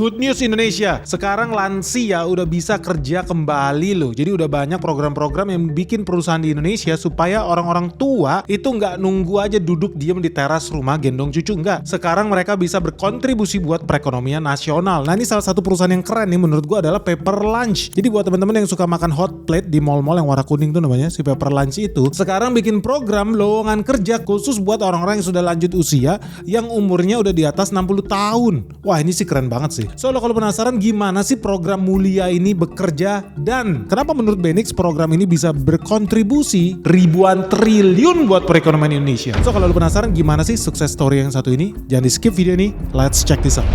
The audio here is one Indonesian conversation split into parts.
Good news Indonesia, sekarang lansia udah bisa kerja kembali loh. Jadi udah banyak program-program yang bikin perusahaan di Indonesia supaya orang-orang tua itu nggak nunggu aja duduk diem di teras rumah gendong cucu, nggak. Sekarang mereka bisa berkontribusi buat perekonomian nasional. Nah ini salah satu perusahaan yang keren nih menurut gua adalah Pepper Lunch. Jadi buat teman-teman yang suka makan hot plate di mall-mall yang warna kuning tuh namanya si Pepper Lunch itu, sekarang bikin program lowongan kerja khusus buat orang-orang yang sudah lanjut usia yang umurnya udah di atas 60 tahun. Wah ini sih keren banget sih. So lo kalau penasaran gimana sih program mulia ini bekerja dan kenapa menurut Benix program ini bisa berkontribusi ribuan triliun buat perekonomian Indonesia. So kalau lo penasaran gimana sih sukses story yang satu ini, jangan di skip video ini. Let's check this out.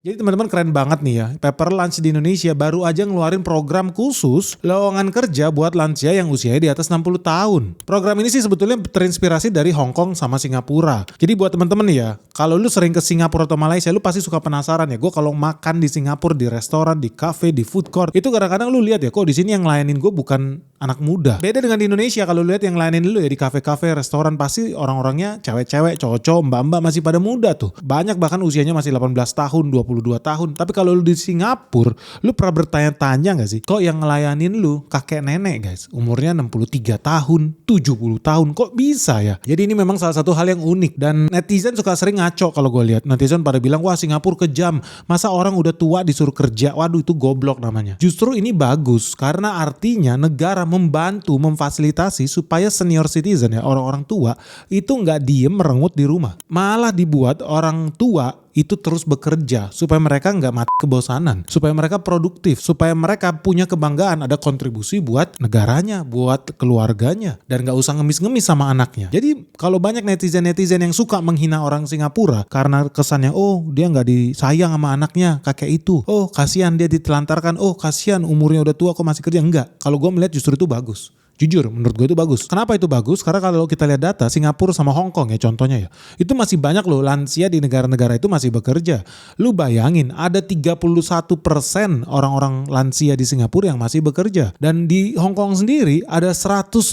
Jadi teman-teman keren banget nih ya, Pepper Lunch di Indonesia baru aja ngeluarin program khusus lowongan kerja buat lansia yang usianya di atas 60 tahun. Program ini sih sebetulnya terinspirasi dari Hong Kong sama Singapura. Jadi buat teman-teman nih ya, kalau lu sering ke Singapura atau Malaysia, lu pasti suka penasaran ya. Gue kalau makan di Singapura, di restoran, di cafe, di food court, itu kadang-kadang lu lihat ya, kok di sini yang ngelayanin gue bukan anak muda. Beda dengan di Indonesia, kalau lu lihat yang ngelayanin lu ya di cafe-cafe, restoran, pasti orang-orangnya cewek-cewek, cowok-cowok, mbak-mbak masih pada muda tuh. Banyak bahkan usianya masih 18 tahun, 22 tahun. Tapi kalau lu di Singapura, lu pernah bertanya-tanya gak sih? Kok yang ngelayanin lu kakek nenek guys? Umurnya 63 tahun, 70 tahun. Kok bisa ya? Jadi ini memang salah satu hal yang unik. Dan netizen suka sering ngaco kalau gue lihat. Netizen pada bilang, wah Singapura kejam. Masa orang udah tua disuruh kerja? Waduh itu goblok namanya. Justru ini bagus. Karena artinya negara membantu, memfasilitasi supaya senior citizen ya, orang-orang tua itu gak diem merengut di rumah. Malah dibuat orang tua itu terus bekerja supaya mereka nggak mati kebosanan, supaya mereka produktif, supaya mereka punya kebanggaan, ada kontribusi buat negaranya, buat keluarganya, dan nggak usah ngemis-ngemis sama anaknya. Jadi kalau banyak netizen-netizen yang suka menghina orang Singapura karena kesannya, oh dia nggak disayang sama anaknya kakek itu, oh kasihan dia ditelantarkan, oh kasihan umurnya udah tua kok masih kerja, enggak. Kalau gue melihat justru itu bagus. Jujur, menurut gue itu bagus. Kenapa itu bagus? Karena kalau kita lihat data, Singapura sama Hong Kong ya contohnya ya, itu masih banyak loh lansia di negara-negara itu masih bekerja. Lu bayangin, ada 31% orang-orang lansia di Singapura yang masih bekerja. Dan di Hong Kong sendiri, ada 153.000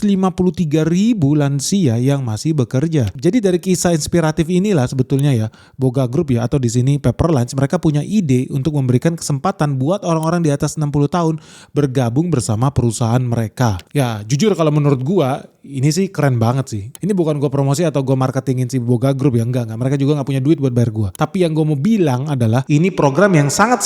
lansia yang masih bekerja. Jadi dari kisah inspiratif inilah sebetulnya ya, Boga Group ya, atau di sini Pepper Lunch, mereka punya ide untuk memberikan kesempatan buat orang-orang di atas 60 tahun bergabung bersama perusahaan mereka. Ya, jujur kalau menurut gua ini sih keren banget sih. Ini bukan gua promosi atau gua marketingin si Boga Group ya, enggak. Mereka juga gak punya duit buat bayar gua. Tapi yang gua mau bilang adalah ini program yang sangat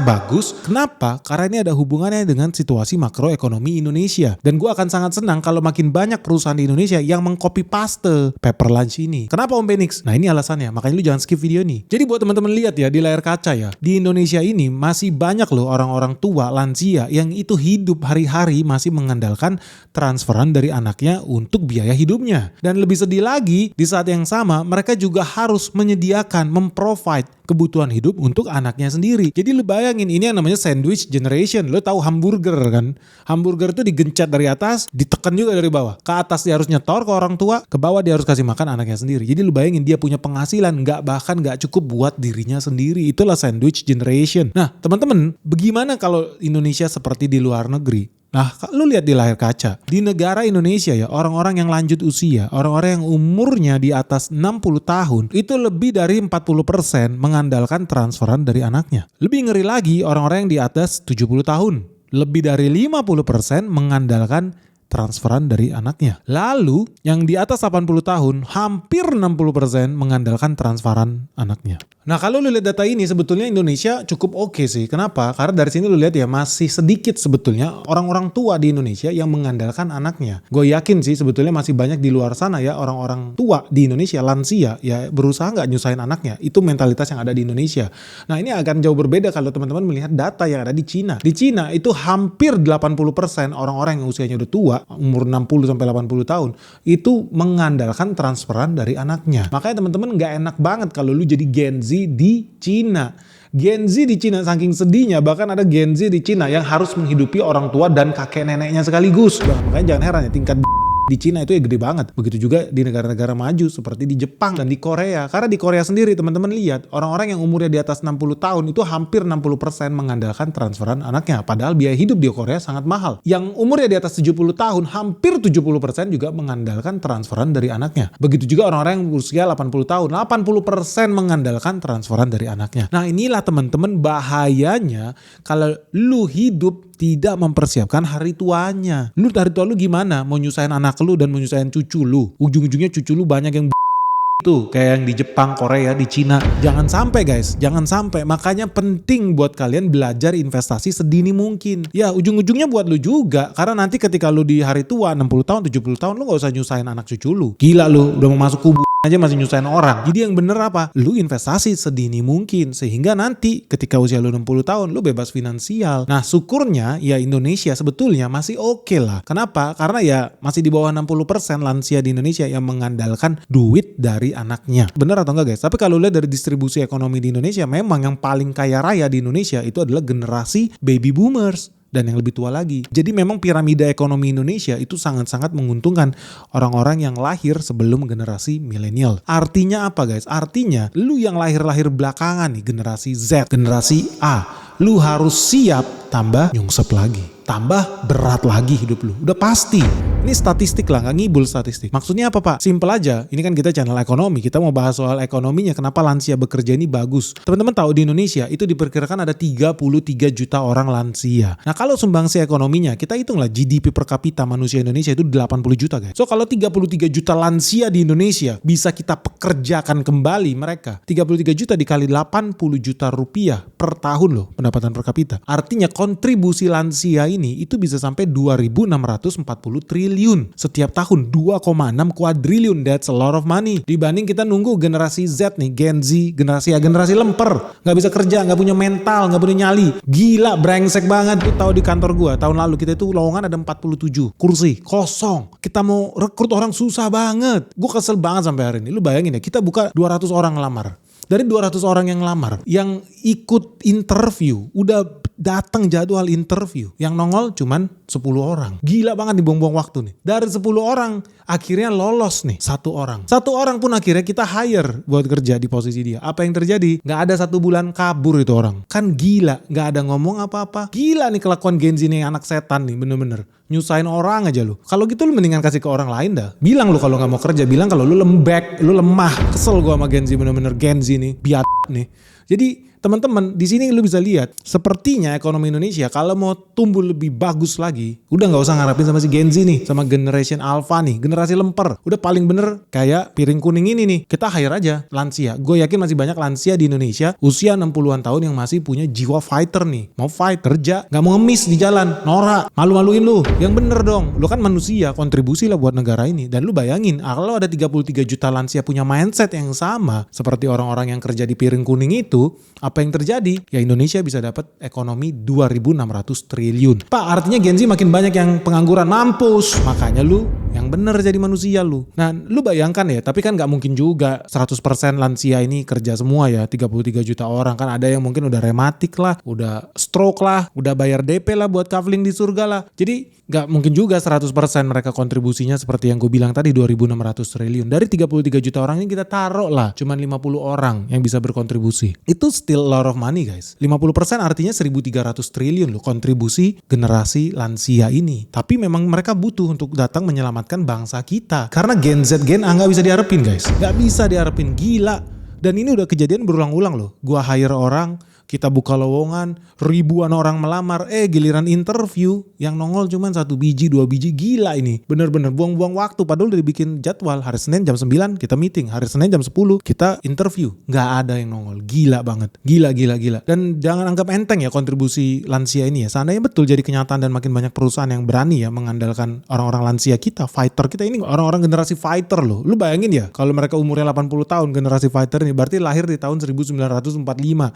bagus. Kenapa? Karena ini ada hubungannya dengan situasi makroekonomi Indonesia. Dan gua akan sangat senang kalau makin banyak perusahaan di Indonesia yang mengcopy paste Pepper Lunch ini. Kenapa Om Benix? Nah ini alasannya, makanya lu jangan skip video ini. Jadi buat teman-teman lihat ya di layar kaca ya, di Indonesia ini masih banyak loh orang-orang tua lansia yang itu hidup hari-hari masih mengandalkan transferan dari anaknya untuk biaya hidupnya. Dan lebih sedih lagi, di saat yang sama mereka juga harus menyediakan, memprovide kebutuhan hidup untuk anaknya sendiri. Jadi lu bayangin, ini yang namanya sandwich generation. Lu tahu hamburger kan? Hamburger itu digencet dari atas, ditekan juga dari bawah. Ke atas dia harus nyetor ke orang tua, ke bawah dia harus kasih makan anaknya sendiri. Jadi lu bayangin dia punya penghasilan bahkan nggak cukup buat dirinya sendiri. Itulah sandwich generation. Nah teman-teman, bagaimana kalau Indonesia seperti di luar negeri? Nah, lu lihat di layar kaca. Di negara Indonesia ya, orang-orang yang lanjut usia, orang-orang yang umurnya di atas 60 tahun, itu lebih dari 40% mengandalkan transferan dari anaknya. Lebih ngeri lagi, orang-orang yang di atas 70 tahun, lebih dari 50% mengandalkan transferan dari anaknya. Lalu, yang di atas 80 tahun, hampir 60% mengandalkan transferan anaknya. Nah kalau lu lihat data ini sebetulnya Indonesia cukup oke sih. Kenapa? Karena dari sini lu lihat ya masih sedikit sebetulnya orang-orang tua di Indonesia yang mengandalkan anaknya. Gue yakin sih sebetulnya masih banyak di luar sana ya orang-orang tua di Indonesia, lansia ya berusaha nggak nyusahin anaknya. Itu mentalitas yang ada di Indonesia. Nah ini akan jauh berbeda kalau teman-teman melihat data yang ada di Cina. Di Cina itu hampir 80% orang-orang yang usianya udah tua, umur 60 sampai 80 tahun, itu mengandalkan transferan dari anaknya. Makanya teman-teman nggak enak banget kalau lu jadi Gen Z di Cina. Gen Z di Cina saking sedihnya, bahkan ada Gen Z di Cina yang harus menghidupi orang tua dan kakek neneknya sekaligus. Makanya jangan heran ya tingkat di Cina itu ya gede banget. Begitu juga di negara-negara maju seperti di Jepang dan di Korea. Karena di Korea sendiri teman-teman lihat, orang-orang yang umurnya di atas 60 tahun itu hampir 60% mengandalkan transferan anaknya. Padahal biaya hidup di Korea sangat mahal. Yang umurnya di atas 70 tahun, hampir 70% juga mengandalkan transferan dari anaknya. Begitu juga orang-orang yang berusia 80 tahun, 80% mengandalkan transferan dari anaknya. Nah inilah teman-teman bahayanya kalau lu hidup tidak mempersiapkan hari tuanya. Lu hari tua lu gimana? Mau nyusahin anak lu dan mau nyusahin cucu lu. Ujung-ujungnya cucu lu banyak yang tuh kayak yang di Jepang, Korea, di Cina. Jangan sampai guys, jangan sampai. Makanya penting buat kalian belajar investasi sedini mungkin. Ya ujung-ujungnya buat lu juga. Karena nanti ketika lu di hari tua 60 tahun, 70 tahun lu gak usah nyusahin anak cucu lu. Gila lu, udah mau masuk kubu aja masih nyusahin orang. Jadi yang bener apa? Lu investasi sedini mungkin sehingga nanti ketika usia lu 60 tahun lu bebas finansial. Nah syukurnya ya Indonesia sebetulnya masih oke lah. Kenapa? Karena ya masih di bawah 60% lansia di Indonesia yang mengandalkan duit dari anaknya. Bener atau enggak guys? Tapi kalau lihat dari distribusi ekonomi di Indonesia, memang yang paling kaya raya di Indonesia itu adalah generasi baby boomers dan yang lebih tua lagi. Jadi memang piramida ekonomi Indonesia itu sangat-sangat menguntungkan orang-orang yang lahir sebelum generasi milenial. Artinya apa guys? Artinya lu yang lahir-lahir belakangan nih, generasi Z, generasi A, lu harus siap tambah nyungsep lagi. Tambah berat lagi hidup lu. Udah pasti. Ini statistik lah, gak ngibul statistik. Maksudnya apa Pak? Simple aja. Ini kan kita channel ekonomi. Kita mau bahas soal ekonominya. Kenapa lansia bekerja ini bagus. Teman-teman tahu di Indonesia itu diperkirakan ada 33 juta orang lansia. Nah kalau sumbangsi ekonominya, kita hitunglah GDP per kapita manusia Indonesia itu 80 juta guys. So kalau 33 juta lansia di Indonesia bisa kita pekerjakan kembali mereka. 33 juta dikali 80 juta rupiah per tahun loh pendapatan per kapita. Artinya kontribusi lansia ini itu bisa sampai 2.640 triliun setiap tahun, 2,6 kuadriliun. That's a lot of money. Dibanding kita nunggu generasi Z nih, Gen Z, generasi lemper, nggak bisa kerja, nggak punya mental, nggak punya nyali. Gila, brengsek banget. Tuh tahu di kantor gua tahun lalu kita itu lowongan ada 47 kursi kosong. Kita mau rekrut orang susah banget. Gua kesel banget sampai hari ini. Lu bayangin ya, kita buka 200 orang ngelamar. Dari 200 orang yang lamar, yang ikut interview, udah datang jadwal interview, yang nongol cuman 10 orang. Gila banget nih, buang-buang waktu nih. Dari 10 orang, akhirnya lolos nih 1 orang. 1 orang pun akhirnya kita hire buat kerja di posisi dia. Apa yang terjadi? Gak ada 1 bulan kabur itu orang. Kan gila, gak ada ngomong apa-apa. Gila nih kelakuan Gen Z nih, anak setan nih, bener-bener. Nyusahin orang aja lu. Kalau gitu lu mendingan kasih ke orang lain dah. Bilang lu kalau gak mau kerja, bilang kalau lu lembek, lu lemah. Kesel gua sama Gen Z, bener-bener Gen Z nih, biat nih. Jadi teman-teman di sini lu bisa lihat sepertinya ekonomi Indonesia kalau mau tumbuh lebih bagus lagi, udah nggak usah ngarapin sama si Gen Z nih, sama generation Alpha nih, generasi lemper. Udah paling bener kayak piring kuning ini nih, kita hire aja lansia. Gue yakin masih banyak lansia di Indonesia usia 60-an tahun yang masih punya jiwa fighter nih, mau fight, kerja, nggak mau ngemis di jalan, norak, malu-maluin lu. Yang bener dong, lu kan manusia, kontribusi lah buat negara ini. Dan lu bayangin, kalau ada 33 juta lansia punya mindset yang sama seperti orang-orang yang kerja di piring kuning itu, apa yang terjadi? Ya Indonesia bisa dapat ekonomi 2.600 triliun. Pak, artinya Gen Z makin banyak yang pengangguran, mampus. Makanya lu yang bener jadi manusia lu. Nah, lu bayangkan ya, tapi kan gak mungkin juga 100% lansia ini kerja semua ya, 33 juta orang. Kan ada yang mungkin udah rematik lah, udah stroke lah, udah bayar DP lah buat kafling di surga lah. Jadi gak mungkin juga 100% mereka kontribusinya seperti yang gue bilang tadi 2.600 triliun. Dari 33 juta orang ini kita taruh lah cuman 50 orang yang bisa berkontribusi. Itu still a lot of money guys. 50% artinya 1.300 triliun loh kontribusi generasi lansia ini. Tapi memang mereka butuh untuk datang menyelamatkan bangsa kita. Karena Gen Z, Gen A gak bisa diharapin guys. Gak bisa diharapin, gila. Dan ini udah kejadian berulang-ulang loh. Gua hire orang, kita buka lowongan, ribuan orang melamar, giliran interview yang nongol cuman 1 biji, 2 biji, gila ini. Bener-bener buang-buang waktu, padahal udah dibikin jadwal. Hari Senin jam 9 kita meeting, hari Senin jam 10 kita interview. Gak ada yang nongol, gila banget. Gila. Dan jangan anggap enteng ya kontribusi lansia ini ya. Seandainya betul jadi kenyataan dan makin banyak perusahaan yang berani ya mengandalkan orang-orang lansia kita, fighter kita ini orang-orang generasi fighter loh. Lu bayangin ya, kalau mereka umurnya 80 tahun generasi fighter ini berarti lahir di tahun 1945.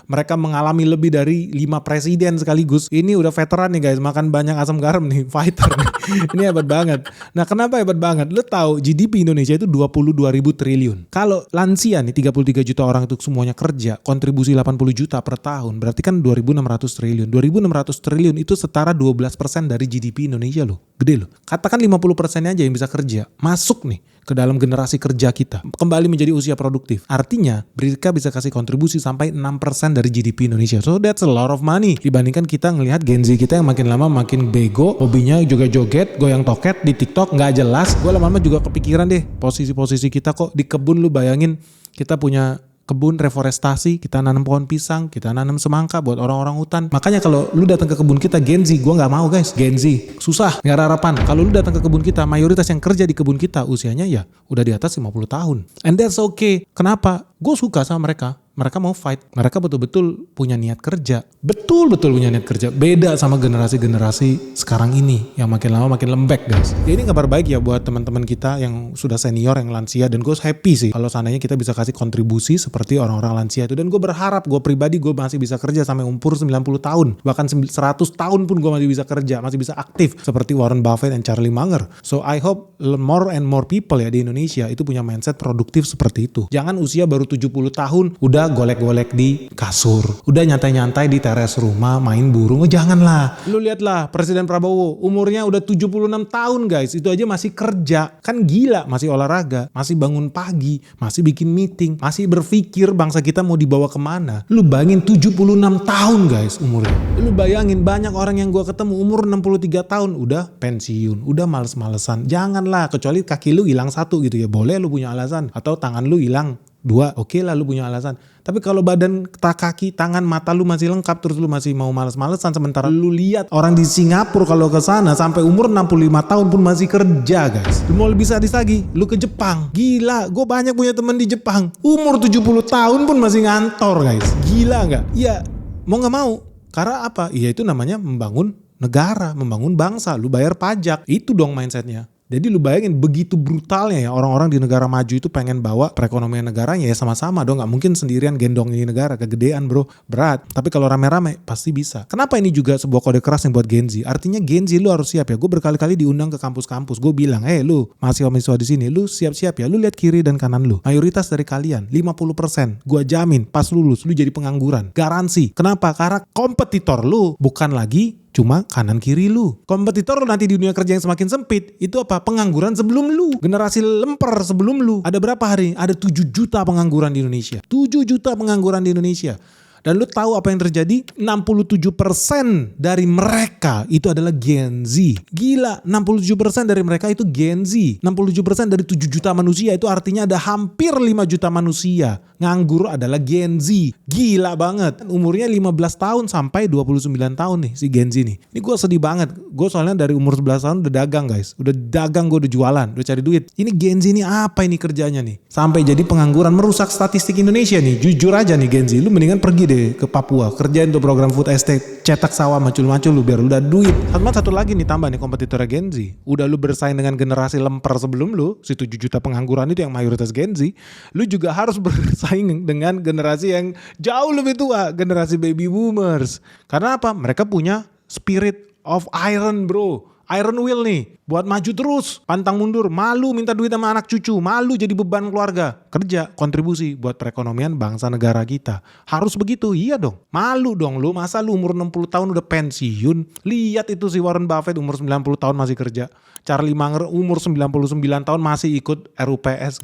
Mereka mengalami mengalami lebih dari 5 presiden sekaligus. Ini udah veteran nih guys, makan banyak asam garam nih, fighter nih. Ini hebat banget. Nah kenapa hebat banget? Lu tahu GDP Indonesia itu 22.000 triliun. Kalau lansia nih 33 juta orang itu semuanya kerja, kontribusi 80 juta per tahun, berarti kan 2.600 triliun. 2.600 triliun itu setara 12% dari GDP Indonesia loh. Gede loh. Katakan 50%-nya aja yang bisa kerja, masuk nih ke dalam generasi kerja kita, kembali menjadi usia produktif. Artinya mereka bisa kasih kontribusi sampai 6% dari GDP Indonesia. So that's a lot of money. Dibandingkan kita ngelihat Gen Z kita yang makin lama makin bego, hobinya juga joget, goyang toket di TikTok nggak jelas. Gue lama-lama juga kepikiran deh posisi-posisi kita kok di kebun. Lu bayangin kita punya kebun reforestasi, kita nanam pohon pisang, kita nanam semangka buat orang-orang hutan. Makanya kalau lu datang ke kebun kita Gen Z, gue nggak mau guys. Gen Z susah, nggak ada harapan. Kalau lu datang ke kebun kita, mayoritas yang kerja di kebun kita usianya ya udah di atas 50 tahun. And that's okay. Kenapa? Gue suka sama mereka. Mereka mau fight. Mereka betul-betul punya niat kerja. Betul-betul punya niat kerja. Beda sama generasi-generasi sekarang ini yang makin lama makin lembek guys. Ini kabar baik ya buat teman-teman kita yang sudah senior, yang lansia. Dan gue happy sih kalau seandainya kita bisa kasih kontribusi seperti orang-orang lansia itu. Dan gue berharap, gue pribadi gue masih bisa kerja sampai umur 90 tahun. Bahkan 100 tahun pun gue masih bisa kerja. Masih bisa aktif. Seperti Warren Buffett dan Charlie Munger. So I hope more and more people ya di Indonesia itu punya mindset produktif seperti itu. Jangan usia baru 70 tahun udah golek-golek di kasur, udah nyantai-nyantai di teras rumah main burung. Oh janganlah. Lu lihatlah Presiden Prabowo umurnya udah 76 tahun guys, itu aja masih kerja. Kan gila, masih olahraga, masih bangun pagi, masih bikin meeting, masih berpikir bangsa kita mau dibawa kemana. Lu bayangin 76 tahun guys umurnya. Lu bayangin banyak orang yang gua ketemu umur 63 tahun udah pensiun, udah males-malesan. Janganlah, kecuali kaki lu hilang satu gitu ya, boleh lu punya alasan. Atau tangan lu hilang 2, oke lah lu punya alasan. Tapi kalau badan, kaki, tangan, mata lu masih lengkap terus lu masih mau males-malesan, sementara lu lihat orang di Singapura kalau ke sana sampai umur 65 tahun pun masih kerja guys. Lu mau lebih sadis lagi, lu ke Jepang. Gila, gue banyak punya temen di Jepang. Umur 70 tahun pun masih ngantor guys. Gila nggak? Iya, mau nggak mau. Karena apa? Iya itu namanya membangun negara, membangun bangsa. Lu bayar pajak. Itu dong mindsetnya. Jadi lu bayangin begitu brutalnya ya orang-orang di negara maju itu pengen bawa perekonomian negaranya ya sama-sama dong. Gak mungkin sendirian gendong ini negara, kegedean bro, berat. Tapi kalau rame-rame pasti bisa. Kenapa ini juga sebuah kode keras yang buat Gen Z? Artinya Gen Z lu harus siap ya. Gue berkali-kali diundang ke kampus-kampus. Gue bilang, lu mahasiswa-mahasiswa di sini, lu siap-siap ya. Lu lihat kiri dan kanan lu. Mayoritas dari kalian 50%. Gue jamin pas lulus lu jadi pengangguran. Garansi. Kenapa? Karena kompetitor lu bukan lagi cuma kanan kiri lu. Kompetitor nanti di dunia kerja yang semakin sempit, itu apa? Pengangguran sebelum lu. Generasi lemper sebelum lu. Ada berapa hari? Ada 7 juta pengangguran di Indonesia. 7 juta pengangguran di Indonesia. Dan lu tahu apa yang terjadi? 67% dari mereka itu adalah Gen Z. Gila, 67% dari mereka itu Gen Z. 67% dari 7 juta manusia itu artinya ada hampir 5 juta manusia. Nganggur adalah Gen Z. Gila banget. Umurnya 15 tahun sampai 29 tahun nih si Gen Z nih. Ini gue sedih banget. Gue soalnya dari umur 11 tahun udah dagang guys. Udah dagang, gue udah jualan, udah cari duit. Ini Gen Z ini apa ini kerjanya nih? Sampai jadi pengangguran, merusak statistik Indonesia nih. Jujur aja nih Gen Z, lu mendingan pergi deh ke Papua, kerjain tuh program food estate, cetak sawah macul-macul lu biar lu udah duit. Satu lagi nih tambah nih kompetitornya Gen Z. Udah lu bersaing dengan generasi lemper sebelum lu, si 7 juta pengangguran itu yang mayoritas Gen Z, lu juga harus bersaing dengan generasi yang jauh lebih tua, generasi baby boomers. Karena apa? Mereka punya spirit of iron bro. Iron Will nih, buat maju terus, pantang mundur, malu minta duit sama anak cucu, malu jadi beban keluarga, kerja, kontribusi buat perekonomian bangsa negara kita. Harus begitu, iya dong. Malu dong lu, masa lu umur 60 tahun udah pensiun? Lihat itu si Warren Buffett umur 90 tahun masih kerja. Charlie Munger umur 99 tahun masih ikut RUPS,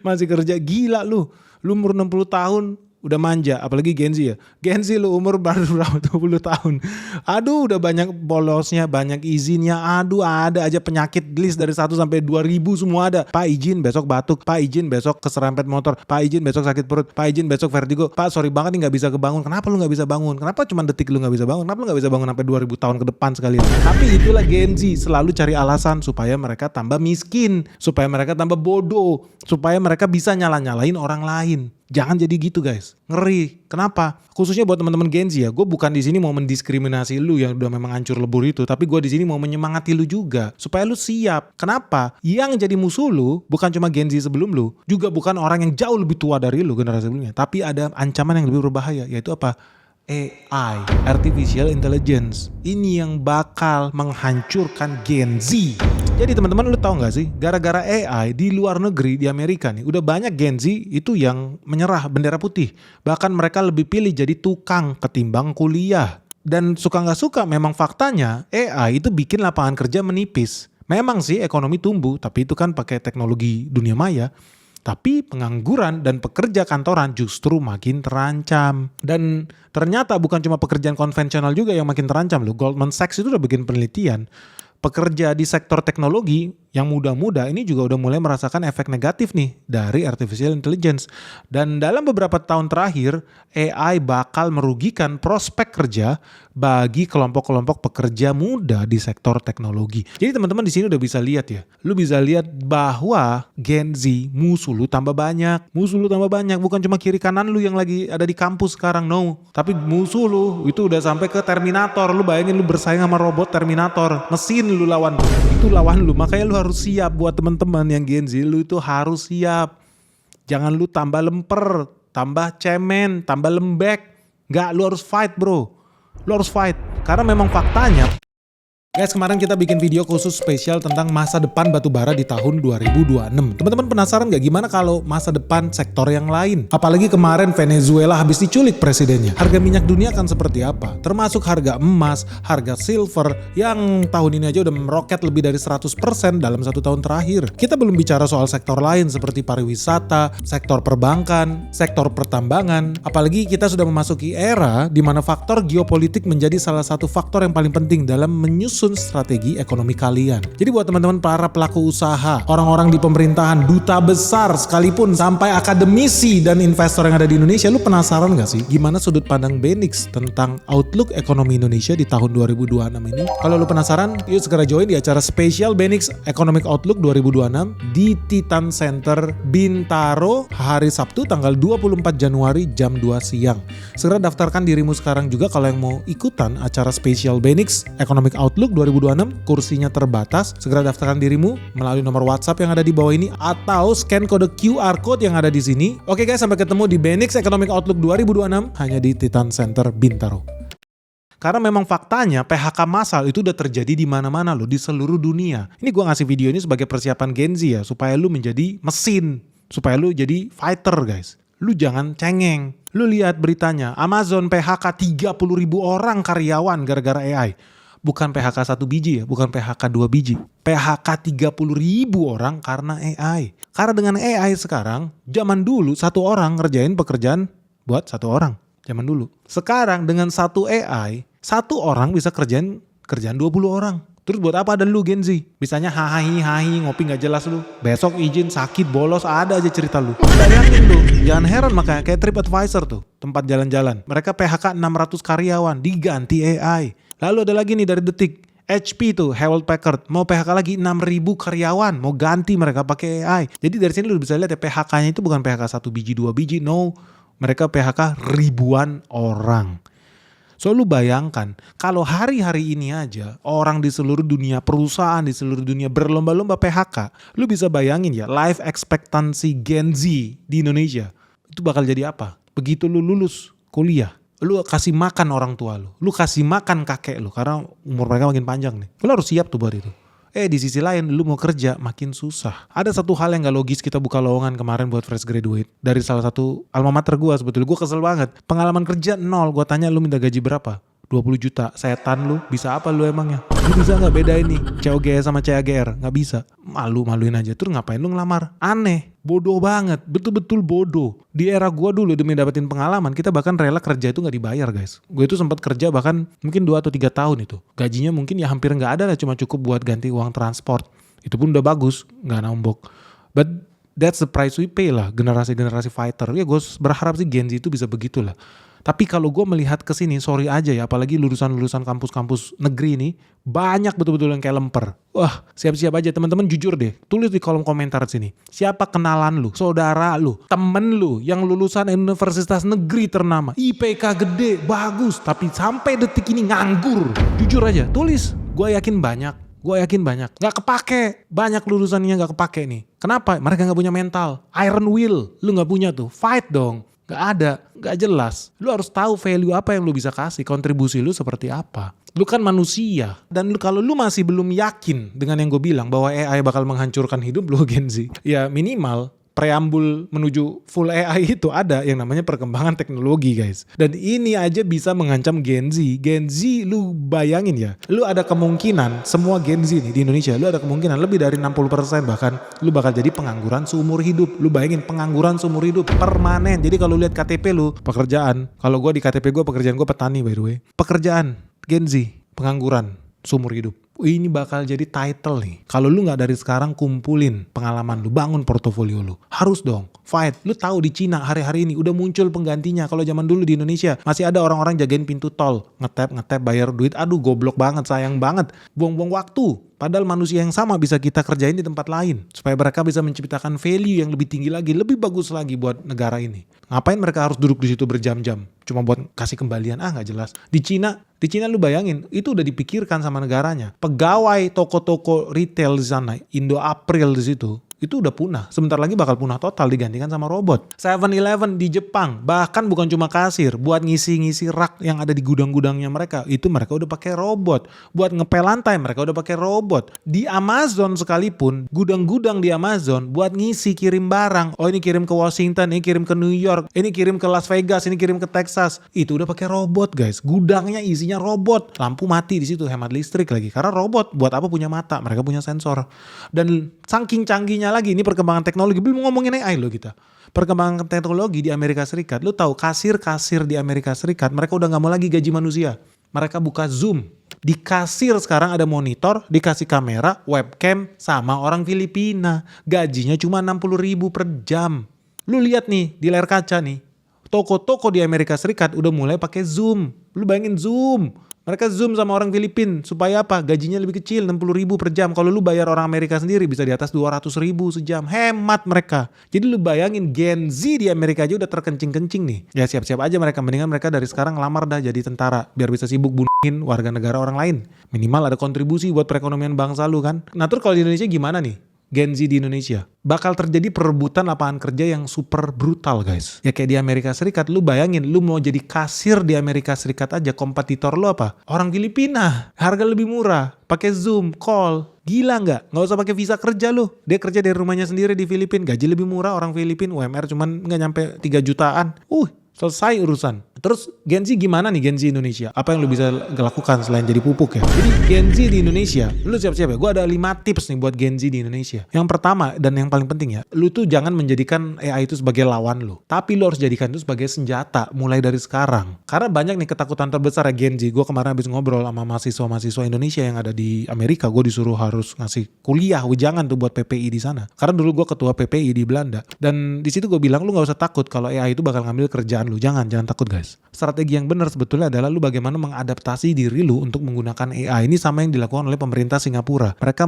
masih kerja. Gila lu umur 60 tahun udah manja, apalagi Gen Z ya. Gen Z lu umur baru berapa 20 tahun. Aduh udah banyak bolosnya, banyak izinnya. Aduh ada aja penyakit list dari 1 sampai 2000 semua ada. Pak izin besok batuk, Pak izin besok keserempet motor, Pak izin besok sakit perut, Pak izin besok vertigo, Pak sorry banget nih gak bisa kebangun. Kenapa lu gak bisa bangun? Kenapa cuma detik lu gak bisa bangun? Kenapa lu gak bisa bangun sampai 2000 tahun ke depan sekalian? Tapi itulah Gen Z, selalu cari alasan supaya mereka tambah miskin, supaya mereka tambah bodoh, supaya mereka bisa nyala-nyalain orang lain. Jangan jadi gitu guys, ngeri. Kenapa? Khususnya buat teman-teman Gen Z ya, gue bukan di sini mau mendiskriminasi lu yang udah memang hancur lebur itu, tapi gue di sini mau menyemangati lu juga supaya lu siap. Kenapa? Yang jadi musuh lu bukan cuma Gen Z sebelum lu, juga bukan orang yang jauh lebih tua dari lu generasi sebelumnya, tapi ada ancaman yang lebih berbahaya, yaitu apa? AI, Artificial Intelligence. Ini yang bakal menghancurkan Gen Z. Jadi teman-teman, lu tahu nggak sih, gara-gara AI di luar negeri, di Amerika nih, udah banyak Gen Z itu yang menyerah bendera putih. Bahkan mereka lebih pilih jadi tukang ketimbang kuliah. Dan suka nggak suka, memang faktanya AI itu bikin lapangan kerja menipis. Memang sih ekonomi tumbuh, tapi itu kan pakai teknologi dunia maya. Tapi pengangguran dan pekerja kantoran justru makin terancam. Dan ternyata bukan cuma pekerjaan konvensional juga yang makin terancam loh. Goldman Sachs itu udah bikin penelitian. Pekerja di sektor teknologi yang muda-muda ini juga udah mulai merasakan efek negatif nih dari artificial intelligence. Dan dalam beberapa tahun terakhir, AI bakal merugikan prospek kerja bagi kelompok-kelompok pekerja muda di sektor teknologi. Jadi teman-teman di sini udah bisa lihat ya. Lu bisa lihat bahwa Gen Z musuh lu tambah banyak. Musuh lu tambah banyak. Bukan cuma kiri kanan lu yang lagi ada di kampus sekarang, no. Tapi musuh lu itu udah sampai ke Terminator. Lu bayangin lu bersaing sama robot Terminator. Mesin lu lawan. Itu lawan lu. Makanya lu harus siap buat teman-teman yang Gen Z. Lu itu harus siap. Jangan lu tambah lemper, tambah cemen, tambah lembek. Nggak, lu harus fight bro. Lu harus fight. Karena memang faktanya. Guys, kemarin kita bikin video khusus spesial tentang masa depan batubara di tahun 2026. Teman-teman penasaran gak gimana kalau masa depan sektor yang lain? Apalagi kemarin Venezuela habis diculik presidennya. Harga minyak dunia akan seperti apa? Termasuk harga emas, harga silver yang tahun ini aja udah meroket lebih dari 100% dalam 1 tahun terakhir. Kita belum bicara soal sektor lain seperti pariwisata, sektor perbankan, sektor pertambangan. Apalagi kita sudah memasuki era di mana faktor geopolitik menjadi salah satu faktor yang paling penting dalam menyusun strategi ekonomi kalian. Jadi buat teman-teman para pelaku usaha, orang-orang di pemerintahan, duta besar sekalipun sampai akademisi dan investor yang ada di Indonesia, lu penasaran gak sih gimana sudut pandang Benix tentang outlook ekonomi Indonesia di tahun 2026 ini? Kalau lu penasaran, yuk segera join di acara spesial Benix Economic Outlook 2026 di Titan Center Bintaro hari Sabtu tanggal 24 Januari jam 2 siang. Segera daftarkan dirimu sekarang juga kalau yang mau ikutan acara spesial Benix Economic Outlook 2026, kursinya terbatas. Segera daftarkan dirimu melalui nomor WhatsApp yang ada di bawah ini atau scan kode QR Code yang ada di sini. Oke guys, sampai ketemu di Benix Economic Outlook 2026 hanya di Titan Center Bintaro. Karena memang faktanya PHK massal itu udah terjadi di mana-mana loh, di seluruh dunia. Ini gue ngasih video ini sebagai persiapan Gen Z ya, supaya lu menjadi mesin, supaya lu jadi fighter guys. Lu jangan cengeng. Lu lihat beritanya, Amazon PHK 30.000 orang karyawan gara-gara AI. Bukan PHK 1 biji ya, bukan PHK 2 biji. PHK 30.000 orang karena AI. Karena dengan AI sekarang, zaman dulu satu orang ngerjain pekerjaan buat satu orang. Zaman dulu. Sekarang dengan satu AI, satu orang bisa kerjaan 20 orang. Terus buat apa ada lu Gen Z? Bisanya hahi ngopi gak jelas lu. Besok izin sakit bolos ada aja cerita lu. Bayangin lu. Jangan heran makanya kayak TripAdvisor tuh. Tempat jalan-jalan. Mereka PHK 600 karyawan diganti AI. Lalu ada lagi nih dari Detik. HP tuh, Hewlett Packard. Mau PHK lagi 6.000 karyawan. Mau ganti mereka pakai AI. Jadi dari sini lu bisa lihat ya PHK-nya itu bukan PHK 1 biji 2 biji. No. Mereka PHK ribuan orang. So lu bayangkan kalau hari-hari ini aja orang di seluruh dunia, perusahaan di seluruh dunia berlomba-lomba PHK. Lu bisa bayangin ya life expectancy Gen Z di Indonesia. Itu bakal jadi apa? Begitu lu lulus kuliah. Lu kasih makan orang tua lu kasih makan kakek lu karena umur mereka makin panjang nih. Lu harus siap tuh buat itu. Di sisi lain lu mau kerja makin susah. Ada satu hal yang gak logis, kita buka lowongan kemarin buat fresh graduate dari salah satu alma mater gue sebetulnya. Gue kesel banget. Pengalaman kerja 0. Gue tanya lu minta gaji berapa? 20 juta. Setan lu. Bisa apa lu emangnya? Lu bisa gak bedain nih COGS sama CAGR? Gak bisa. Maluin aja. Terus ngapain lu ngelamar? Aneh. Bodoh banget. Betul-betul bodoh. Di era gue dulu demi dapetin pengalaman, kita bahkan rela kerja itu gak dibayar guys. Gue itu sempat kerja bahkan mungkin 2 atau 3 tahun itu. Gajinya mungkin ya hampir gak ada lah. Cuma cukup buat ganti uang transport. Itu pun udah bagus. Gak nombok. But that's the price we pay lah. Generasi-generasi fighter. Ya gue berharap sih Gen Z itu bisa begitulah. Tapi kalau gue melihat ke sini, sorry aja ya, apalagi lulusan-lulusan kampus-kampus negeri ini banyak betul-betul yang kayak lemper. Wah, siap-siap aja teman-teman, jujur deh, tulis di kolom komentar sini. Siapa kenalan lu, saudara lu, temen lu yang lulusan universitas negeri ternama, IPK gede, bagus, tapi sampai detik ini nganggur. Jujur aja, tulis. Gue yakin banyak. Gak kepake. Banyak lulusannya gak kepake nih. Kenapa? Mereka gak punya mental. Iron will. Lu gak punya tuh. Fight dong. Gak ada, gak jelas. Lu harus tahu value apa yang lu bisa kasih, kontribusi lu seperti apa. Lu kan manusia. Dan kalau lu masih belum yakin dengan yang gue bilang bahwa AI bakal menghancurkan hidup lu Gen Z, ya minimal preambul menuju full AI itu ada yang namanya perkembangan teknologi guys. Dan ini aja bisa mengancam Gen Z. Gen Z lu bayangin ya, lu ada kemungkinan semua Gen Z nih di Indonesia, lu ada kemungkinan lebih dari 60% bahkan lu bakal jadi pengangguran seumur hidup. Lu bayangin pengangguran seumur hidup permanen. Jadi kalau lihat KTP lu, pekerjaan, kalau gue di KTP gue pekerjaan gue petani by the way. Pekerjaan Gen Z, pengangguran seumur hidup. Ini bakal jadi title nih. Kalau lu gak dari sekarang kumpulin pengalaman lu, bangun portofolio lu. Harus dong, fight. Lu tahu di Cina hari-hari ini udah muncul penggantinya. Kalau zaman dulu di Indonesia masih ada orang-orang jagain pintu tol. Ngetap bayar duit. Aduh goblok banget, sayang banget. Buang-buang waktu. Padahal manusia yang sama bisa kita kerjain di tempat lain. Supaya mereka bisa menciptakan value yang lebih tinggi lagi, lebih bagus lagi buat negara ini. Ngapain mereka harus duduk di situ berjam-jam? Cuma buat kasih kembalian, gak jelas. Di Cina lu bayangin, itu udah dipikirkan sama negaranya. Pegawai toko-toko retail di sana, Indo April di situ, itu udah punah. Sebentar lagi bakal punah total, digantikan sama robot. 7-Eleven di Jepang, bahkan bukan cuma kasir, buat ngisi-ngisi rak yang ada di gudang-gudangnya mereka, itu mereka udah pakai robot. Buat ngepel lantai mereka udah pakai robot. Di Amazon sekalipun, gudang-gudang di Amazon buat ngisi kirim barang. Oh ini kirim ke Washington, ini kirim ke New York, ini kirim ke Las Vegas, ini kirim ke Texas. Itu udah pakai robot guys. Gudangnya isinya robot. Lampu mati di situ, hemat listrik lagi. Karena robot buat apa punya mata? Mereka punya sensor. Dan saking canggihnya lagi, ini perkembangan teknologi, belum ngomongin AI loh kita. Perkembangan teknologi di Amerika Serikat, lu tahu kasir-kasir di Amerika Serikat, mereka udah gak mau lagi gaji manusia. Mereka buka Zoom. Di kasir sekarang ada monitor, dikasih kamera, webcam, sama orang Filipina. Gajinya cuma 60.000 per jam. Lu lihat nih, di layar kaca nih. Toko-toko di Amerika Serikat udah mulai pakai Zoom. Lu bayangin Zoom. Mereka Zoom sama orang Filipin. Supaya apa? Gajinya lebih kecil, 60.000 per jam. Kalau lu bayar orang Amerika sendiri bisa di atas 200.000 sejam. Hemat mereka. Jadi lu bayangin Gen Z di Amerika aja udah terkencing-kencing nih. Ya siap-siap aja mereka. Mendingan mereka dari sekarang ngelamar dah jadi tentara. Biar bisa sibuk bunuhin warga negara orang lain. Minimal ada kontribusi buat perekonomian bangsa lu kan. Nah terus kalau di Indonesia gimana nih? Gen Z di Indonesia bakal terjadi perebutan lapangan kerja yang super brutal guys. Ya kayak di Amerika Serikat, lu bayangin lu mau jadi kasir di Amerika Serikat aja, kompetitor lu apa? Orang Filipina, harga lebih murah, pakai Zoom, call. Gila nggak? Nggak usah pakai visa kerja lu. Dia kerja dari rumahnya sendiri di Filipina, gaji lebih murah orang Filipina, UMR cuman nggak nyampe 3 jutaan. Selesai urusan. Terus Gen Z gimana nih Gen Z Indonesia? Apa yang lu bisa lakukan selain jadi pupuk ya? Jadi Gen Z di Indonesia, lu siap-siap ya? Gue ada 5 tips nih buat Gen Z di Indonesia. Yang pertama dan yang paling penting ya, lu tuh jangan menjadikan AI itu sebagai lawan lu. Tapi lu harus jadikan itu sebagai senjata mulai dari sekarang. Karena banyak nih ketakutan terbesar ya Gen Z. Gue kemarin habis ngobrol sama mahasiswa-mahasiswa Indonesia yang ada di Amerika. Gue disuruh harus ngasih kuliah ujangan tuh buat PPI di sana. Karena dulu gue ketua PPI di Belanda. Dan di situ gue bilang lu gak usah takut kalau AI itu bakal ngambil kerjaan lu. Jangan takut guys. Strategi yang benar sebetulnya adalah lu bagaimana mengadaptasi diri lu untuk menggunakan AI. Ini sama yang dilakukan oleh pemerintah Singapura. Mereka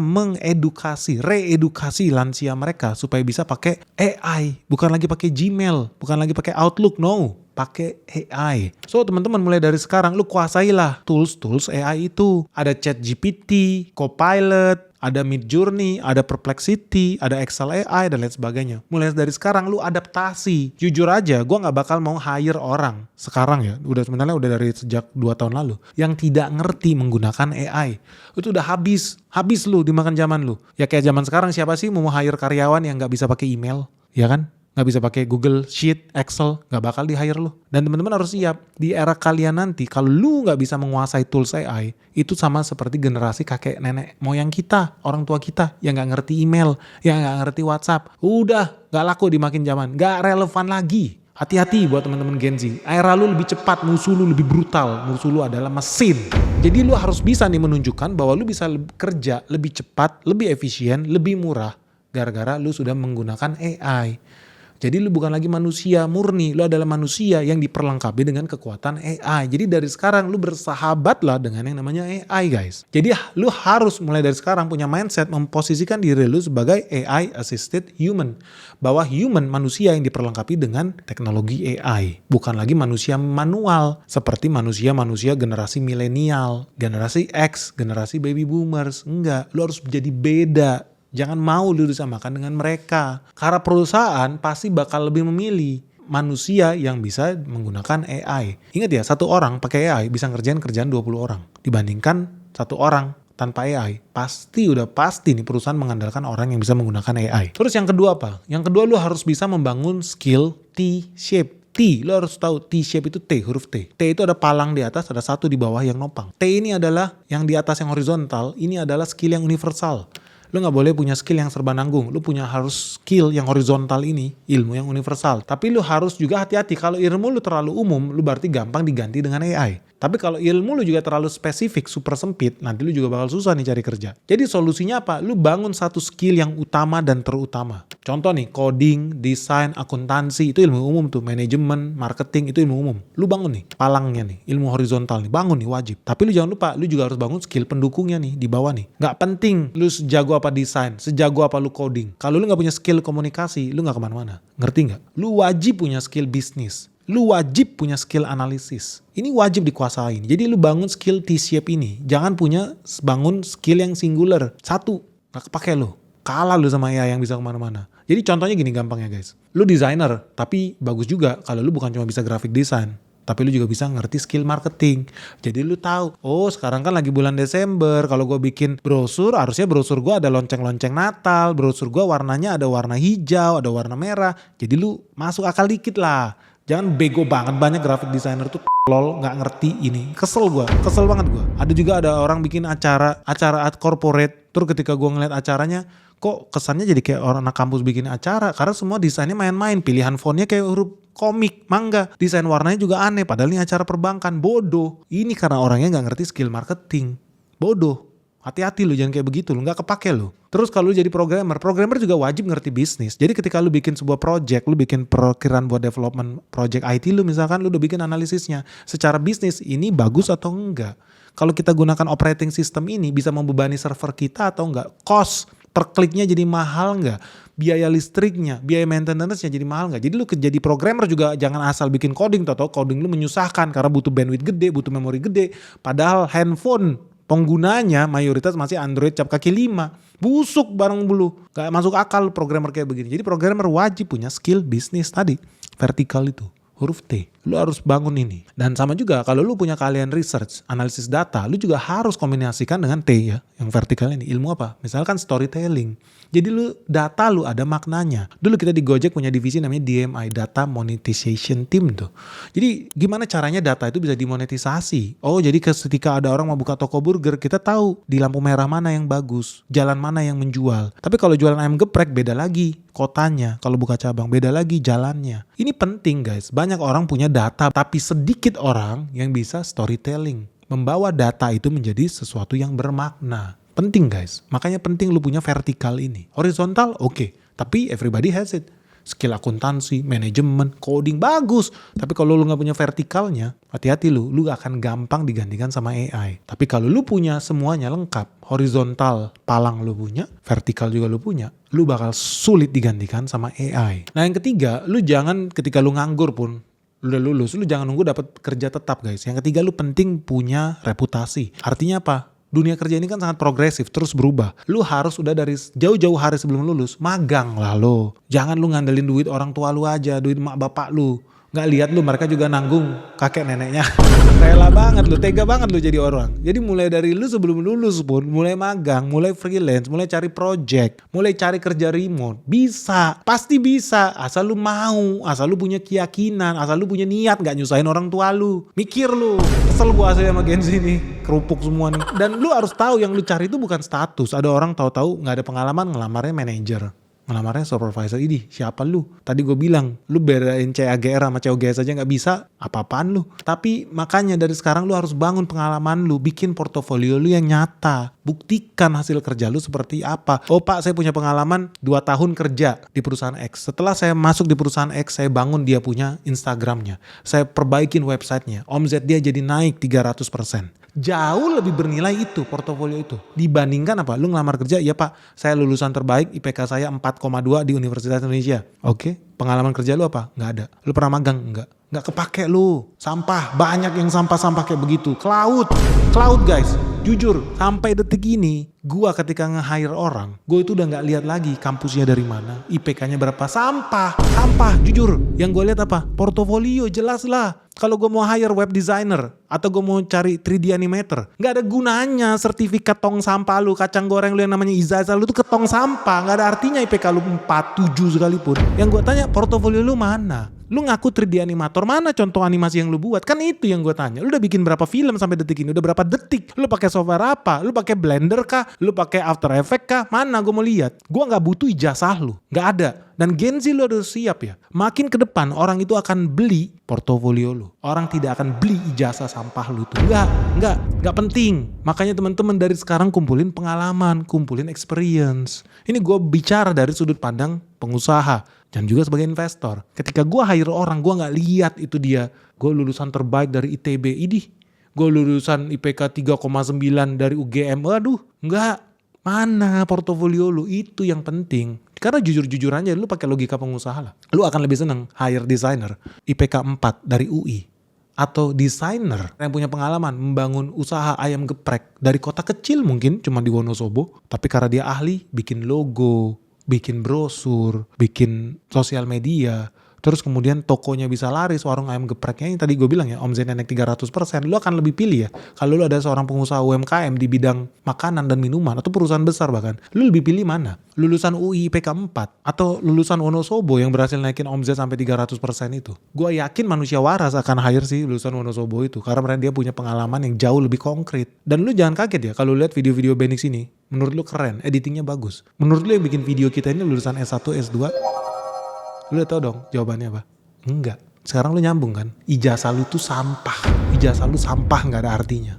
reedukasi lansia mereka supaya bisa pakai AI, bukan lagi pakai Gmail, bukan lagi pakai Outlook, no. Pakai AI. So teman-teman mulai dari sekarang lu kuasailah tools AI itu. Ada ChatGPT, Copilot, ada Midjourney, ada Perplexity, ada Excel AI dan lain sebagainya. Mulai dari sekarang lu adaptasi. Jujur aja, gue nggak bakal mau hire orang sekarang ya. Sebenarnya udah dari sejak 2 tahun lalu yang tidak ngerti menggunakan AI. Itu udah habis lu dimakan zaman lu. Ya kayak zaman sekarang siapa sih mau hire karyawan yang nggak bisa pakai email, ya kan? Nggak bisa pakai Google Sheet, Excel, nggak bakal di hire lu. Dan teman-teman harus siap, di era kalian nanti, kalau lu nggak bisa menguasai tools AI, itu sama seperti generasi kakek nenek moyang kita, orang tua kita, yang nggak ngerti email, yang nggak ngerti WhatsApp. Udah, nggak laku dimakin zaman, nggak relevan lagi. Hati-hati buat teman-teman Gen Z, era lu lebih cepat, musuh lu lebih brutal, musuh lu adalah mesin. Jadi lu harus bisa nih menunjukkan bahwa lu bisa kerja lebih cepat, lebih efisien, lebih murah, gara-gara lu sudah menggunakan AI. Jadi lu bukan lagi manusia murni, lu adalah manusia yang diperlengkapi dengan kekuatan AI. Jadi dari sekarang lu bersahabatlah dengan yang namanya AI guys. Jadi lu harus mulai dari sekarang punya mindset memposisikan diri lu sebagai AI assisted human. Bahwa human manusia yang diperlengkapi dengan teknologi AI. Bukan lagi manusia manual seperti manusia-manusia generasi milenial, generasi X, generasi baby boomers. Enggak, lu harus jadi beda. Jangan mau lu disamakan dengan mereka. Karena perusahaan pasti bakal lebih memilih manusia yang bisa menggunakan AI. Ingat ya, satu orang pakai AI bisa ngerjain kerjaan 20 orang. Dibandingkan satu orang tanpa AI, pasti nih perusahaan mengandalkan orang yang bisa menggunakan AI. Terus yang kedua apa? Yang kedua lu harus bisa membangun skill T-shape. T, lo harus tahu T-shape itu T, huruf T. T itu ada palang di atas, ada satu di bawah yang nopang. T ini adalah yang di atas yang horizontal, ini adalah skill yang universal. Lo gak boleh punya skill yang serba nanggung. Lo harus skill yang horizontal ini, ilmu yang universal. Tapi lo harus juga hati-hati. Kalau ilmu lo terlalu umum, lo berarti gampang diganti dengan AI. Tapi kalau ilmu lo juga terlalu spesifik, super sempit, nanti lo juga bakal susah nih cari kerja. Jadi solusinya apa? Lo bangun satu skill yang utama dan terutama. Contoh nih, coding, desain, akuntansi, itu ilmu umum tuh. Manajemen, marketing, itu ilmu umum. Lo bangun nih, palangnya nih, ilmu horizontal nih, bangun nih, wajib. Tapi lo jangan lupa, lo juga harus bangun skill pendukungnya nih, di bawah nih. Gak penting lo sejago apa desain, sejago apa lu coding. Kalau lu gak punya skill komunikasi, lu gak kemana-mana. Ngerti gak? Lu wajib punya skill bisnis. Lu wajib punya skill analisis. Ini wajib dikuasain. Jadi lu bangun skill T-shape ini. Jangan bangun skill yang singular. Satu, gak kepake lu. Kalah lu sama AI yang bisa kemana-mana. Jadi contohnya gini gampangnya guys. Lu designer, tapi bagus juga kalau lu bukan cuma bisa graphic design. Tapi lu juga bisa ngerti skill marketing. Jadi lu tahu, oh sekarang kan lagi bulan Desember, kalau gue bikin brosur, harusnya brosur gue ada lonceng-lonceng Natal, brosur gue warnanya ada warna hijau, ada warna merah. Jadi lu masuk akal dikit lah. Jangan bego banget, banyak graphic designer tuh lol nggak ngerti ini. Kesel banget gue. Ada juga ada orang bikin acara corporate, terus ketika gue ngeliat acaranya, kok kesannya jadi kayak orang anak kampus bikin acara, karena semua desainnya main-main, pilihan fontnya kayak huruf komik, mangga, desain warnanya juga aneh, padahal ini acara perbankan. Bodoh. Ini karena orangnya nggak ngerti skill marketing. Bodoh. Hati-hati lu, jangan kayak begitu, lu nggak kepake lu. Terus kalau lu jadi programmer juga wajib ngerti bisnis. Jadi ketika lu bikin sebuah project, lu bikin perkiraan buat development project IT lu misalkan, lu udah bikin analisisnya. Secara bisnis ini bagus atau enggak? Kalau kita gunakan operating system ini bisa membebani server kita atau enggak? Cost per kliknya jadi mahal enggak? Biaya listriknya, biaya maintenance-nya jadi mahal nggak? Jadi lu jadi programmer juga jangan asal bikin coding, tau coding lu menyusahkan karena butuh bandwidth gede, butuh memori gede. Padahal handphone penggunanya mayoritas masih Android cap kaki 5. Busuk bareng bulu. Gak masuk akal programmer kayak begini. Jadi programmer wajib punya skill bisnis tadi. Vertikal itu. Huruf T. Lu harus bangun ini. Dan sama juga kalau lu punya keahlian research, analisis data, lu juga harus kombinasikan dengan T ya. Yang vertikal ini. Ilmu apa? Misalkan storytelling. Jadi data lu ada maknanya. Dulu kita di Gojek punya divisi namanya DMI, Data Monetization Team tuh. Jadi gimana caranya data itu bisa dimonetisasi? Oh jadi ketika ada orang mau buka toko burger, kita tahu di lampu merah mana yang bagus, jalan mana yang menjual. Tapi kalau jualan ayam geprek beda lagi kotanya. Kalau buka cabang beda lagi jalannya. Ini penting guys. Banyak orang punya data, tapi sedikit orang yang bisa storytelling. Membawa data itu menjadi sesuatu yang bermakna. Penting guys, makanya penting lu punya vertikal ini. Horizontal oke, tapi everybody has it. Skill akuntansi, manajemen, coding bagus. Tapi kalau lu gak punya vertikalnya, hati-hati lu akan gampang digantikan sama AI. Tapi kalau lu punya semuanya lengkap, horizontal palang lu punya, vertikal juga lu punya, lu bakal sulit digantikan sama AI. Nah yang ketiga, lu jangan ketika lu nganggur pun, lu udah lulus, lu jangan nunggu dapat kerja tetap guys. Yang ketiga lu penting punya reputasi. Artinya apa? Dunia kerja ini kan sangat progresif, terus berubah. Lu harus udah dari jauh-jauh hari sebelum lulus, magang lah lo. Jangan lu ngandelin duit orang tua lu aja, duit mak bapak lu. Gak lihat lu mereka juga nanggung kakek neneknya. Rela banget lu, tega banget lu jadi orang. Jadi mulai dari lu sebelum lulus pun, mulai magang, mulai freelance, mulai cari project, mulai cari kerja remote. Bisa, pasti bisa. Asal lu mau, asal lu punya keyakinan, asal lu punya niat gak nyusahin orang tua lu. Mikir lu, kesel gua asli sama Gen Z nih, kerupuk semua nih. Dan lu harus tahu yang lu cari itu bukan status. Ada orang tahu-tahu gak ada pengalaman ngelamarnya manajer. Ngelamarnya supervisor, ini siapa lu? Tadi gue bilang, lu bedain CAGR sama COGS aja gak bisa, apa-apaan lu? Tapi makanya dari sekarang lu harus bangun pengalaman lu, bikin portofolio lu yang nyata. Buktikan hasil kerja lu seperti apa. Oh pak, saya punya pengalaman 2 tahun kerja di perusahaan X. Setelah saya masuk di perusahaan X, saya bangun dia punya Instagramnya. Saya perbaikin websitenya. Omzet dia jadi naik 300%. Jauh lebih bernilai itu portofolio itu dibandingkan apa lu ngelamar kerja, ya pak saya lulusan terbaik IPK saya 4,2 di Universitas Indonesia. Oke, Pengalaman kerja lu apa? Nggak ada. Lu pernah magang? Nggak kepake lu. Sampah, banyak yang sampah-sampah kayak begitu. Cloud guys. Jujur, sampai detik ini, gua ketika nge-hire orang, gue itu udah nggak lihat lagi kampusnya dari mana, IPK-nya berapa, sampah, jujur. Yang gue lihat apa? Portofolio, jelas lah. Kalau gue mau hire web designer atau gue mau cari 3D animator, nggak ada gunanya sertifikat tong sampah lu, kacang goreng lu yang namanya ijazah lu tuh ke tong sampah, nggak ada artinya IPK lu 4, 7 sekalipun. Yang gue tanya, portofolio lu mana? Lu ngaku 3D animator, mana contoh animasi yang lu buat? Kan itu yang gue tanya. Lu udah bikin berapa film sampai detik ini? Udah berapa detik? Lu pakai software apa? Lu pakai Blender kah? Lu pakai After Effects kah? Mana gue mau lihat? Gue nggak butuh ijazah lu, nggak ada. Dan Gen Z lu harus siap ya. Makin ke depan orang itu akan beli portofolio lu. Orang tidak akan beli ijazah sampah lu tuh. Nggak penting. Makanya teman-teman dari sekarang kumpulin pengalaman, kumpulin experience. Ini gue bicara dari sudut pandang pengusaha dan juga sebagai investor. Ketika gue hire orang, gue nggak lihat itu dia. Gue lulusan terbaik dari ITB, gue lulusan IPK 3,9 dari UGM. Waduh, nggak. Mana portofolio lu? Itu yang penting. Karena jujur-jujur aja lu pakai logika pengusaha lah. Lu akan lebih seneng hire designer IPK 4 dari UI. Atau desainer yang punya pengalaman membangun usaha ayam geprek dari kota kecil mungkin cuma di Wonosobo. Tapi karena dia ahli bikin logo, bikin brosur, bikin sosial media. Terus kemudian tokonya bisa laris, warung ayam gepreknya yang tadi gue bilang ya, omsetnya naik 300%. Lu akan lebih pilih ya, kalau lu ada seorang pengusaha UMKM di bidang makanan dan minuman, atau perusahaan besar bahkan, lu lebih pilih mana? Lulusan UI IPK 4, atau lulusan Wonosobo yang berhasil naikin omset sampai 300% itu? Gue yakin manusia waras akan hire sih lulusan Wonosobo itu, karena dia punya pengalaman yang jauh lebih konkret. Dan lu jangan kaget ya, kalau lihat video-video Benix ini, menurut lu keren, editingnya bagus. Menurut lu yang bikin video kita ini lulusan S1, S2, lu udah tau dong jawabannya apa? Enggak. Sekarang lu nyambung kan? Ijazah lu tuh sampah. Ijazah lu sampah, gak ada artinya.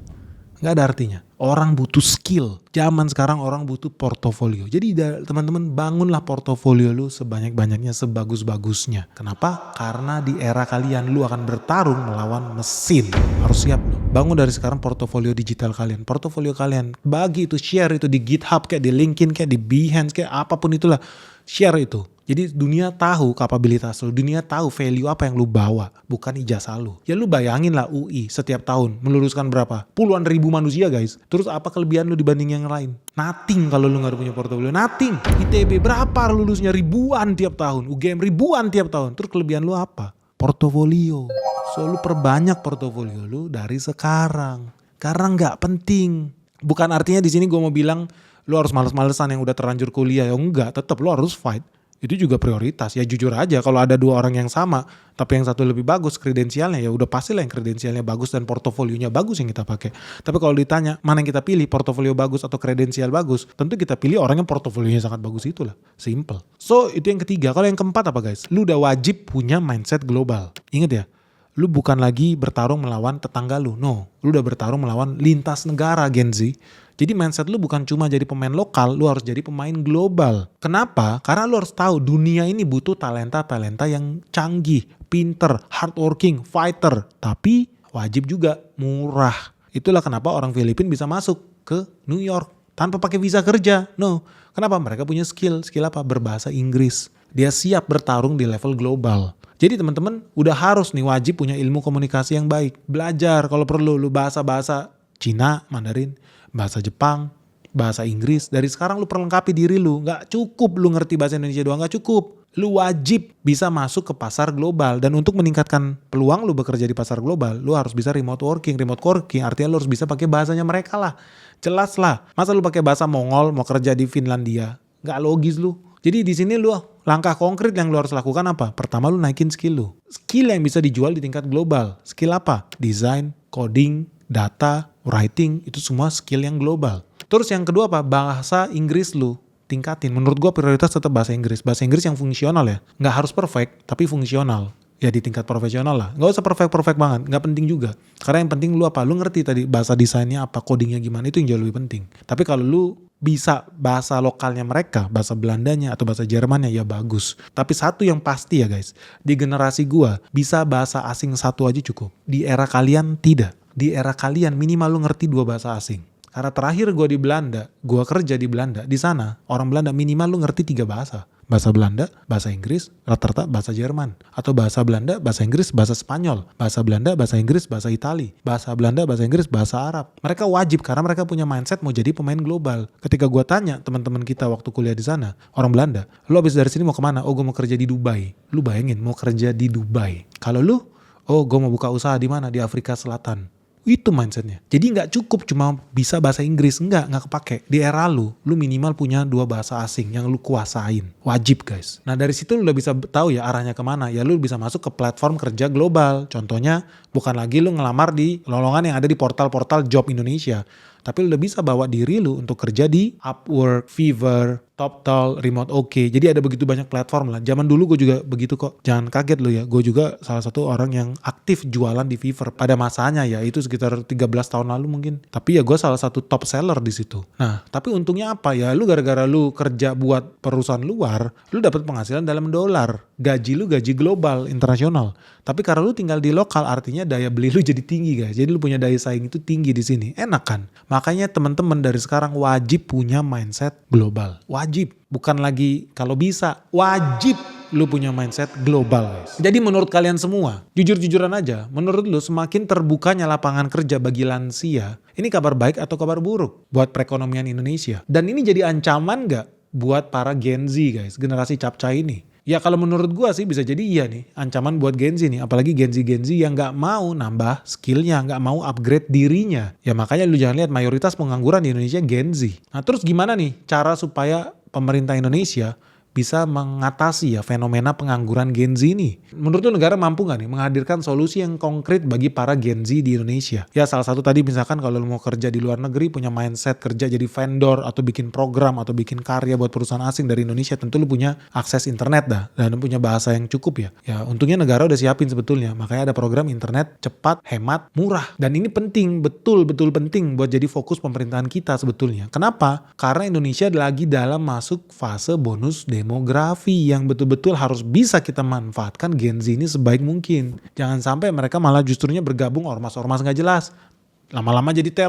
Gak ada artinya. Orang butuh skill. Zaman sekarang orang butuh portofolio. Jadi teman-teman bangunlah portofolio lu sebanyak-banyaknya, sebagus-bagusnya. Kenapa? Karena di era kalian lu akan bertarung melawan mesin. Harus siap lu. Bangun dari sekarang portofolio digital kalian. Portofolio kalian bagi itu, share itu di GitHub kayak di LinkedIn kayak di Behance kayak apapun itulah. Share itu. Jadi dunia tahu kapabilitas lu, dunia tahu value apa yang lu bawa, bukan ijazah lu. Ya lu bayangin lah UI setiap tahun meluluskan berapa? Puluhan ribu manusia guys. Terus apa kelebihan lu dibanding yang lain? Nothing kalau lu gak punya portofolio, nothing. ITB berapa lulusnya? Ribuan tiap tahun, UGM ribuan tiap tahun. Terus kelebihan lu apa? Portofolio. So lu perbanyak portofolio lu dari sekarang. Karena gak penting. Bukan artinya di sini gue mau bilang lu harus males-malesan yang udah terlanjur kuliah. Ya enggak, tetap lu harus fight. Itu juga prioritas. Ya jujur aja kalau ada dua orang yang sama tapi yang satu lebih bagus kredensialnya, ya udah pastilah yang kredensialnya bagus dan portofolionya bagus yang kita pakai. Tapi kalau ditanya mana yang kita pilih, portofolio bagus atau kredensial bagus, tentu kita pilih orang yang portofolionya sangat bagus itulah. Simple. So itu yang ketiga. Kalau yang keempat apa guys? Lu udah wajib punya mindset global. Ingat ya, lu bukan lagi bertarung melawan tetangga lu. No, lu udah bertarung melawan lintas negara Gen Z. Jadi mindset lu bukan cuma jadi pemain lokal, lu harus jadi pemain global. Kenapa? Karena lu harus tahu dunia ini butuh talenta-talenta yang canggih, pinter, hardworking, fighter. Tapi wajib juga murah. Itulah kenapa orang Filipina bisa masuk ke New York tanpa pakai visa kerja. No, kenapa? Mereka punya skill. Skill apa? Berbahasa Inggris. Dia siap bertarung di level global. Jadi teman-teman udah harus nih wajib punya ilmu komunikasi yang baik. Belajar kalau perlu lu bahasa-bahasa Cina, Mandarin, bahasa Jepang, bahasa Inggris. Dari sekarang lu perlengkapi diri lu. Gak cukup lu ngerti bahasa Indonesia doang, gak cukup. Lu wajib bisa masuk ke pasar global. Dan untuk meningkatkan peluang lu bekerja di pasar global, lu harus bisa remote working. Remote working artinya lu harus bisa pakai bahasanya mereka lah. Jelas lah. Masa lu pakai bahasa Mongol mau kerja di Finlandia? Gak logis lu. Jadi di sini lu langkah konkret yang lu harus lakukan apa? Pertama lu naikin skill lu. Skill yang bisa dijual di tingkat global. Skill apa? Design, coding, data, writing, itu semua skill yang global. Terus yang kedua apa? Bahasa Inggris lu tingkatin. Menurut gua prioritas tetap bahasa Inggris. Bahasa Inggris yang fungsional ya. Nggak harus perfect, tapi fungsional. Ya di tingkat profesional lah. Nggak usah perfect banget. Nggak penting juga. Karena yang penting lu apa? Lu ngerti tadi bahasa desainnya apa, codingnya gimana, itu yang jauh lebih penting. Tapi kalau lu bisa bahasa lokalnya mereka, bahasa Belandanya atau bahasa Jermannya, ya bagus. Tapi satu yang pasti ya guys, di generasi gua bisa bahasa asing satu aja cukup. Di era kalian tidak. Di era kalian minimal lu ngerti 2 bahasa asing. Karena terakhir gue di Belanda, gue kerja di Belanda, di sana orang Belanda minimal lu ngerti 3 bahasa. bahasa Belanda, bahasa Inggris, rata-rata bahasa Jerman. Atau bahasa Belanda, bahasa Inggris, bahasa Spanyol. Bahasa Belanda, bahasa Inggris, bahasa Itali. Bahasa Belanda, bahasa Inggris, bahasa Arab. Mereka wajib karena mereka punya mindset mau jadi pemain global. Ketika gue tanya teman-teman kita waktu kuliah di sana, orang Belanda, lu abis dari sini mau kemana? Oh, gue mau kerja di Dubai. Lu bayangin mau kerja di Dubai. Kalau lu, oh gue mau buka usaha di mana? Di Afrika Selatan. Itu mindsetnya. Jadi nggak cukup cuma bisa bahasa Inggris, nggak kepake. Di era lu minimal punya 2 bahasa asing yang lu kuasain. Wajib guys. Nah dari situ lu udah bisa tahu ya arahnya kemana. Ya lu bisa masuk ke platform kerja global. Contohnya bukan lagi lu ngelamar di lowongan yang ada di portal-portal job Indonesia. Tapi lu udah bisa bawa diri lu untuk kerja di Upwork, Fiverr, TopTal, Remote OK. Jadi ada begitu banyak platform lah. Zaman dulu gue juga begitu kok. Jangan kaget lu ya. Gue juga salah satu orang yang aktif jualan di Fiverr pada masanya ya. Itu sekitar 13 tahun lalu mungkin. Tapi ya gue salah satu top seller di situ. Nah, tapi untungnya apa ya? Lu gara-gara lu kerja buat perusahaan luar, lu dapat penghasilan dalam dolar. Gaji lu gaji global, internasional. Tapi karena lu tinggal di lokal artinya daya beli lu jadi tinggi guys. Jadi lu punya daya saing itu tinggi di sini. Enak kan? Makanya teman-teman dari sekarang wajib punya mindset global. Wajib. Bukan lagi kalau bisa. Wajib lu punya mindset global guys. Jadi menurut kalian semua, jujur-jujuran aja, menurut lu semakin terbukanya lapangan kerja bagi lansia, ini kabar baik atau kabar buruk buat perekonomian Indonesia? Dan ini jadi ancaman gak buat para Gen Z guys, generasi capcay ini? Ya kalau menurut gua sih bisa jadi iya nih, ancaman buat Gen Z nih. Apalagi Gen Z yang gak mau nambah skillnya, gak mau upgrade dirinya. Ya makanya lu jangan lihat mayoritas pengangguran di Indonesia Gen Z. Nah terus gimana nih cara supaya pemerintah Indonesia bisa mengatasi ya fenomena pengangguran Gen Z ini? Menurut lu negara mampu gak nih menghadirkan solusi yang konkret bagi para Gen Z di Indonesia? Ya salah satu tadi misalkan kalau lu mau kerja di luar negeri, punya mindset kerja jadi vendor atau bikin program atau bikin karya buat perusahaan asing dari Indonesia, tentu lu punya akses internet dah dan punya bahasa yang cukup ya. Ya untungnya negara udah siapin sebetulnya, makanya ada program internet cepat, hemat, murah. Dan ini penting, betul-betul penting buat jadi fokus pemerintahan kita sebetulnya. Kenapa? Karena Indonesia lagi dalam masuk fase bonus demografi yang betul-betul harus bisa kita manfaatkan Gen Z ini sebaik mungkin. Jangan sampai mereka malah justrunya bergabung ormas-ormas gak jelas. Lama-lama jadi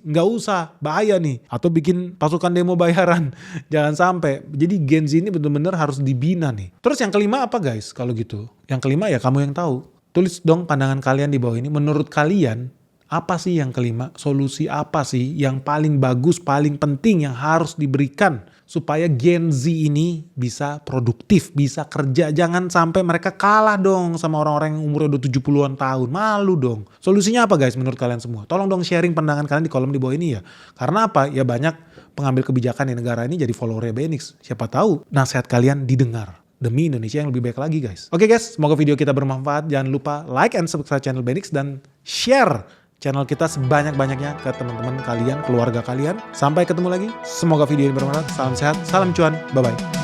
nggak usah, bahaya nih. Atau bikin pasukan demo bayaran. Jangan sampai. Jadi Gen Z ini benar-benar harus dibina nih. Terus yang kelima apa guys kalau gitu? Yang kelima ya kamu yang tahu. Tulis dong pandangan kalian di bawah ini. Menurut kalian apa sih yang kelima? Solusi apa sih yang paling bagus, paling penting yang harus diberikan supaya Gen Z ini bisa produktif, bisa kerja. Jangan sampai mereka kalah dong sama orang-orang yang umurnya udah 70-an tahun. Malu dong. Solusinya apa guys menurut kalian semua? Tolong dong sharing pandangan kalian di kolom di bawah ini ya. Karena apa? Ya banyak pengambil kebijakan di negara ini jadi follower Benix. Siapa tahu nasihat kalian didengar. Demi Indonesia yang lebih baik lagi guys. Oke guys, semoga video kita bermanfaat. Jangan lupa like and subscribe channel Benix dan share channel kita sebanyak-banyaknya ke teman-teman kalian, keluarga kalian. Sampai ketemu lagi. Semoga video ini bermanfaat. Salam sehat, salam cuan. Bye-bye.